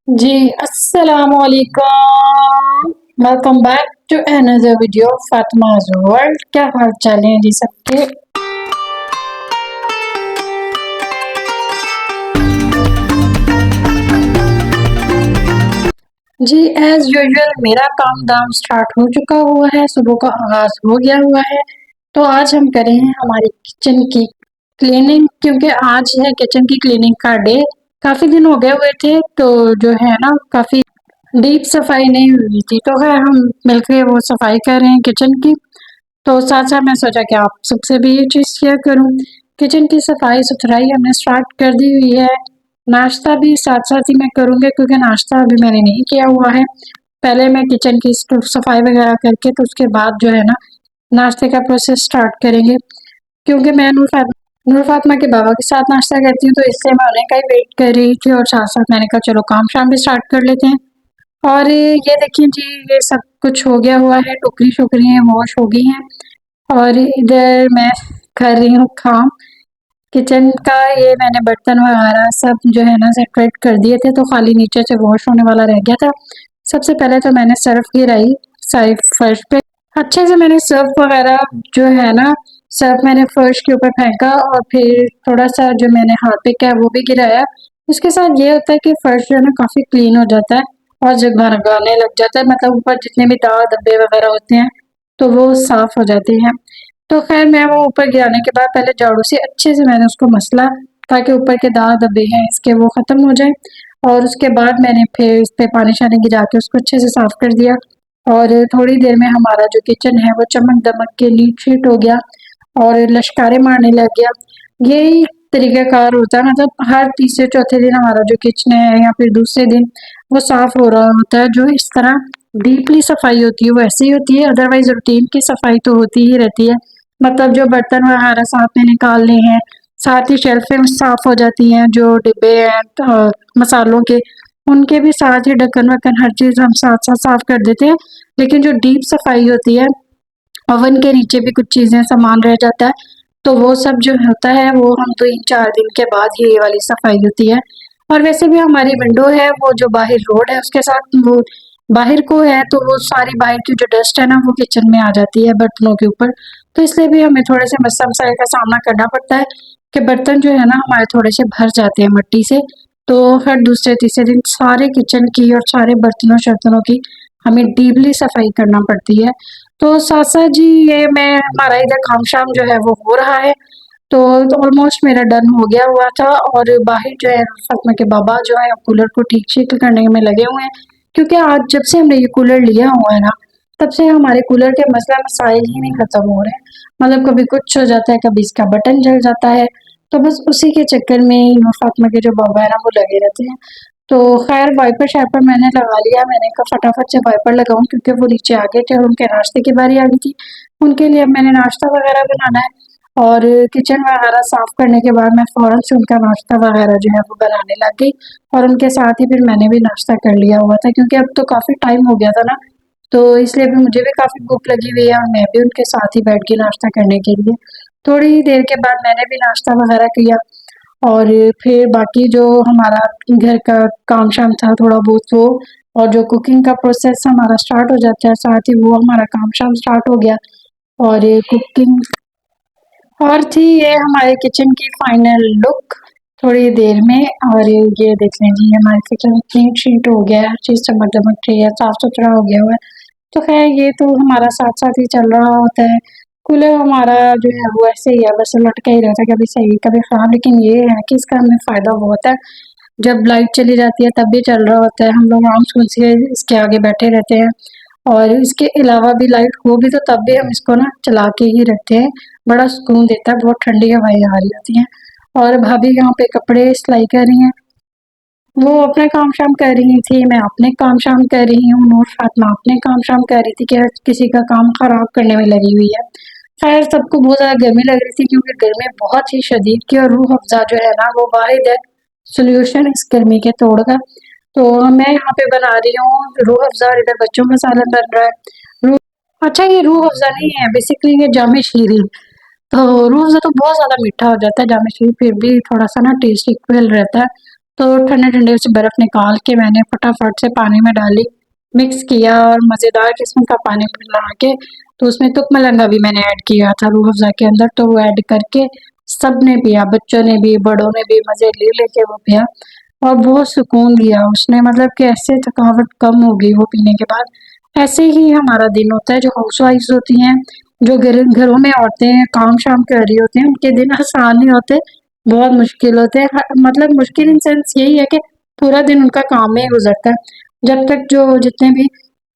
जी, अस्सलामुअलैकुम। Welcome back to another video फातिमा's world. क्या हाल चाल है जी सबके? जी एज यूजुअल मेरा काम दाम स्टार्ट हो चुका हुआ है, सुबह का आगाज हो गया हुआ है। तो आज हम करेंगे हमारी किचन की क्लीनिंग, क्योंकि आज है किचन की क्लीनिंग का डे। काफी दिन हो गए हुए थे, तो जो है ना काफी डीप सफाई नहीं हुई थी, तो है हम मिलकर वो सफाई कर रहे हैं किचन की। तो साथ-साथ मैं सोचा कि आप सबसे भी ये चीज़ शेयर करूँ। किचन की सफाई-सुथराई हमने स्टार्ट कर दी हुई है। नाश्ता भी साथ-साथ ही मैं करूँगी, क्योंकि नाश्ता अभी मैंने नहीं किया हुआ है। पहले मैं किचन की सफाई वगैरह करके तो उसके बाद जो है ना नाश्ते का प्रोसेस स्टार्ट करेंगे। क्योंकि मैं नूर फातिमा के बाबा के साथ नाश्ता करती हूँ, तो इसलिए मैं उन्हें का ही वेट कर रही थी और साथ-साथ मैंने कहा चलो काम-शाम भी स्टार्ट कर लेते हैं। और ये देखिए जी, ये सब कुछ हो गया हुआ है, टोकरी-शोकरियाँ वॉश हो गई हैं। और इधर मैं कर रही हूँ काम किचन का। ये मैंने बर्तन वगैरह सब जो है ना सेपरेट कर दिए थे, तो खाली नीचे से वॉश होने वाला रह गया था। सबसे पहले तो मैंने सर्फ गिराई सारी फर्श पे। अच्छे से मैंने सर्फ वगैरह जो है ना सर्फ मैंने फर्श के ऊपर फेंका, और फिर थोड़ा सा जो मैंने हार्पिक है वो भी गिराया। उसके साथ ये होता है कि फर्श जो है ना काफी क्लीन हो जाता है और जगमगाने लग जाता है, मतलब ऊपर जितने भी दाग धब्बे वगैरह होते हैं तो वो साफ हो जाते हैं। तो खैर मैं वो ऊपर गिराने के बाद पहले झाड़ू से अच्छे से मैंने उसको मसला, ताकि ऊपर के दाग धब्बे हैं इसके वो ख़त्म हो जाए। और उसके बाद मैंने फिर इस पे पानी शानी गिरा के उसको अच्छे से साफ़ कर दिया। और थोड़ी देर में हमारा जो किचन है वो चमक-दमक के नीट शीट हो गया और लश्कारे मारने लग गया। यही तरीक़ाकार होता है, मतलब हर तीसरे चौथे दिन हमारा जो किचन है या फिर दूसरे दिन वो साफ़ हो रहा होता है। जो इस तरह डीपली सफाई होती है वो ऐसे ही होती है, अदरवाइज़ रूटीन की सफाई तो होती ही रहती है। मतलब जो बर्तन वगैरह साथ में निकालने हैं, साथ ही शेल्फ़ें साफ़ हो जाती हैं, जो डिब्बे हैं मसालों के, उनके भी साथ ही ढक्कन-वक्कन हर चीज़ हम साथ-साथ साफ़ कर देते हैं। लेकिन जो डीप सफाई होती है, ओवन के नीचे भी कुछ चीज़ें सामान रह जाता है, तो वो सब जो होता है वो हम 3-4 दिन के बाद ही ये वाली सफाई होती है। और वैसे भी हमारी विंडो है वो जो बाहर रोड है उसके साथ वो बाहर को है, तो वो सारी बाहर की जो डस्ट है ना वो किचन में आ जाती है बर्तनों के ऊपर। तो इसलिए भी हमें थोड़े से मसले-मसाइल का सामना करना पड़ता है कि बर्तन जो है ना हमारे थोड़े से भर जाते हैं मिट्टी से। तो हर दूसरे-तीसरे दिन सारे किचन की और सारे बर्तनों-शर्तनों की हमें डीपली सफाई करना पड़ती है। तो साथ-साथ जी ये मैं हमारा इधर काम-शाम जो है वो हो रहा है, तो ऑलमोस्ट मेरा डन हो गया हुआ था। और बाहर जो है फातिमा के बाबा जो है कूलर को ठीक-शीक करने में लगे हुए हैं, क्योंकि आज जब से हमने ये कूलर लिया हुआ है ना, तब से हमारे कूलर के मसला-मसाइल ही नहीं खत्म हो रहे हैं। मतलब कभी कुछ हो जाता है, कभी इसका बटन जल जाता है, तो बस उसी के चक्कर में नूर फातिमा के जो बाबा है ना वो लगे रहते हैं। तो खैर वाइपर-शाइपर मैंने लगा लिया, मैंने कहा फटाफट से वाइपर लगाऊँ, क्योंकि वो नीचे आ गए थे और उनके नाश्ते की बारी आ गई थी। उनके लिए अब मैंने नाश्ता वगैरह बनाना है, और किचन वगैरह साफ़ करने के बाद मैं फ़ौरन से उनका नाश्ता वगैरह जो है वो बनाने लग गई। और उनके साथ ही फिर मैंने भी नाश्ता कर लिया हुआ था, क्योंकि अब तो काफ़ी टाइम हो गया था ना, तो इसलिए भी मुझे भी काफ़ी भूख लगी हुई है और मैं भी उनके साथ ही बैठ गई नाश्ता करने के लिए। थोड़ी ही देर के बाद मैंने भी नाश्ता वगैरह किया, और फिर बाकी जो हमारा घर का काम-शाम था थोड़ा बहुत वो, और जो कुकिंग का प्रोसेस हमारा स्टार्ट हो जाता है, साथ ही वो हमारा काम-शाम स्टार्ट हो गया। और ये कुकिंग और थी ये हमारे किचन की फाइनल लुक थोड़ी देर में। और ये देख लें जी हमारे किचन क्लीन शीट हो गया है, हर चीज़ चमक-दमक रही है, साफ-सुथरा हो गया हुआ है। तो खैर ये तो हमारा साथ-साथ ही चल रहा होता है। कूलर हमारा जो है वो ऐसे ही है, बस लटका ही रहता है, कभी सही कभी ख़राब। लेकिन ये है कि इसका हमें फ़ायदा बहुत है, जब लाइट चली जाती है तब भी चल रहा होता है, हम लोग आराम से इसके आगे बैठे रहते हैं। और इसके अलावा भी लाइट होगी तो तब भी हम इसको ना चला के ही रखते हैं, बड़ा सुकून देता है, बहुत ठंडी हवाएँ आ रही होती हैं। और भाभी यहाँ पे कपड़े सिलाई कर रही हैं, वो अपना काम-शाम कर रही थी, मैं अपने काम-शाम कर रही हूँ, नूर फातिमा अपने काम-शाम कर रही थी कि हर किसी का काम ख़राब करने में लगी हुई है। खैर सबको बहुत ज़्यादा गर्मी लग रही थी, क्योंकि गर्मी बहुत ही शदीद थी, और रूह अफ़ज़ा जो है ना वो वाहिद है सॉल्यूशन इस गर्मी के तोड़ का। तो मैं यहाँ पे बना रही हूँ रूह अफ़ज़ा, और इधर बच्चों का सालन बन रहा है। रूह अच्छा, ये रूह अफ़ज़ा नहीं है, बेसिकली ये जामे शीरी। तो रूह अफ़ज़ा तो बहुत ज़्यादा मीठा हो जाता है, जामे शीरी फिर भी थोड़ा-सा ना टेस्ट इक्वल रहता है। तो ठंडे-ठंडे से बर्फ़ निकाल के मैंने फटाफट से पानी में डाली, मिक्स किया और मज़ेदार किस्म का पानी मिला के तो उसमें तुकमलंगा भी मैंने ऐड किया था रूह अफ़ज़ा के अंदर, तो वो ऐड करके सबने पिया, बच्चों ने भी, बड़ों ने भी मज़े ले लेके वो पिया और बहुत सुकून दिया उसने, मतलब कि ऐसे थकावट कम हो गई वो पीने के बाद। ऐसे ही हमारा दिन होता है, जो हाउसवाइफ्स होती हैं, जो घरों में औरतें काम-शाम कर रही होती हैं, उनके दिन आसान नहीं होते, बहुत मुश्किल होते हैं। मतलब मुश्किल इन सेंस यही है कि पूरा दिन उनका काम में ही गुज़रता है। जब तक जो जितने भी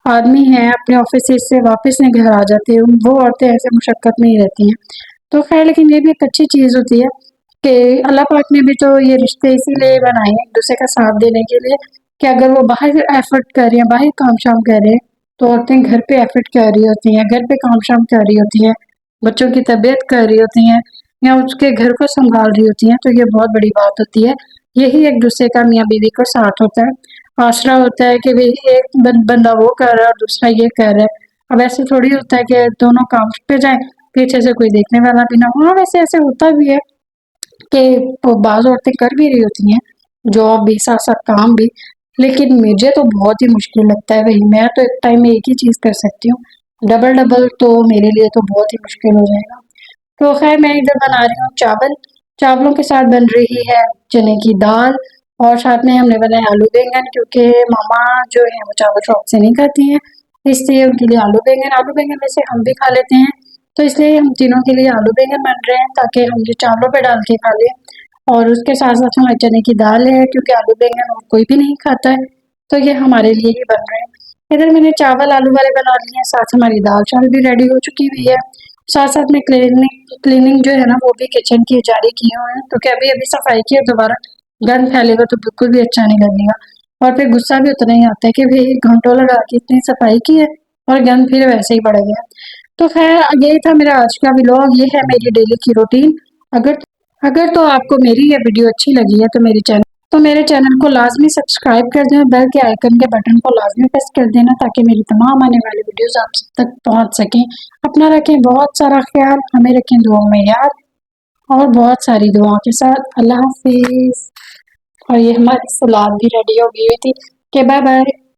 आदमी हैं अपने ऑफिस से वापस नहीं घर आ जाते, वो औरतें ऐसे मुशक्क़त में ही रहती हैं। तो ख़ैर लेकिन ये भी एक अच्छी चीज़ होती है कि अल्लाह पाक ने भी तो ये रिश्ते इसीलिए बनाए हैं एक-दूसरे का साथ देने के लिए कि अगर वो बाहर एफ़र्ट कर रही हैं, बाहर काम-शाम कर रहे हैं, तो औरतें घर पे एफ़र्ट कर रही होती हैं, घर पे काम-शाम कर रही होती हैं, बच्चों की तरबियत कर रही होती हैं या उसके घर को सँभाल रही होती हैं, तो ये बहुत बड़ी बात होती है। यही एक-दूसरे का मियाँ-बीवी का साथ होता है, आसरा होता है कि भई एक बंदा वो कर रहा है और दूसरा ये कर रहा है। अब ऐसे थोड़ी होता है कि दोनों काम पे जाएँ, पीछे से कोई देखने वाला भी ना हो। हाँ, वैसे ऐसे होता भी है कि बाज़ औरतें कर भी रही होती हैं, जॉब भी, साथ-साथ काम भी, लेकिन मुझे तो बहुत ही मुश्किल लगता है भई, मैं तो एक टाइम में एक ही चीज़ कर सकती हूँ, डबल-डबल तो मेरे लिए तो बहुत ही मुश्किल हो जाएगा। तो ख़ैर मैं इधर बना रही हूँ चावल, चावलों के साथ बन रही है चने की दाल और साथ में हमने बनाया आलू बैंगन क्योंकि मम्मा जो है वो चावल शौक से नहीं खाती हैं, इसलिए उनके लिए आलू बैंगन वैसे हम भी खा लेते हैं, तो इसलिए हम तीनों के लिए आलू बैंगन बन रहे हैं ताकि हम ये चावलों पे डाल के खा लें और उसके साथ-साथ हमारे चने की दाल है क्योंकि आलू बैंगन और कोई भी नहीं खाता है, तो ये हमारे लिए ही बन रहे हैं। इधर मैंने चावल आलू वाले बना लिए हैं, साथ हमारी दाल-चावल भी रेडी हो चुकी हुई है। साथ-साथ में क्लीनिंग जो है ना वो भी किचन की जारी की हुई है क्योंकि अभी-अभी सफाई की है, दोबारा गंद फैलेगा तो बिल्कुल भी अच्छा नहीं लगेगा और फिर गुस्सा भी उतना ही आता है कि भई घंटों लगा के इतनी सफाई की है और गंद फिर वैसे ही बढ़ गया। तो ख़ैर यही था मेरा आज का व्लॉग, ये है मेरी डेली की रूटीन। अगर अगर तो आपको मेरी ये वीडियो अच्छी लगी है तो मेरे चैनल को लाज़मी सब्सक्राइब कर दें और बेल के आइकन के बटन को लाज़मी प्रेस कर देना ताकि मेरी तमाम आने वाली वीडियोज़ आप तक पहुँच सकें। अपना रखें बहुत सारा ख़्याल, हमें रखें दुआओं में याद और बहुत सारी दुआओं के साथ अल्लाह हाफ़िज़। और ये हमारी सलाद भी रेडी हो गई हुई थी, ओके बाय-बाय।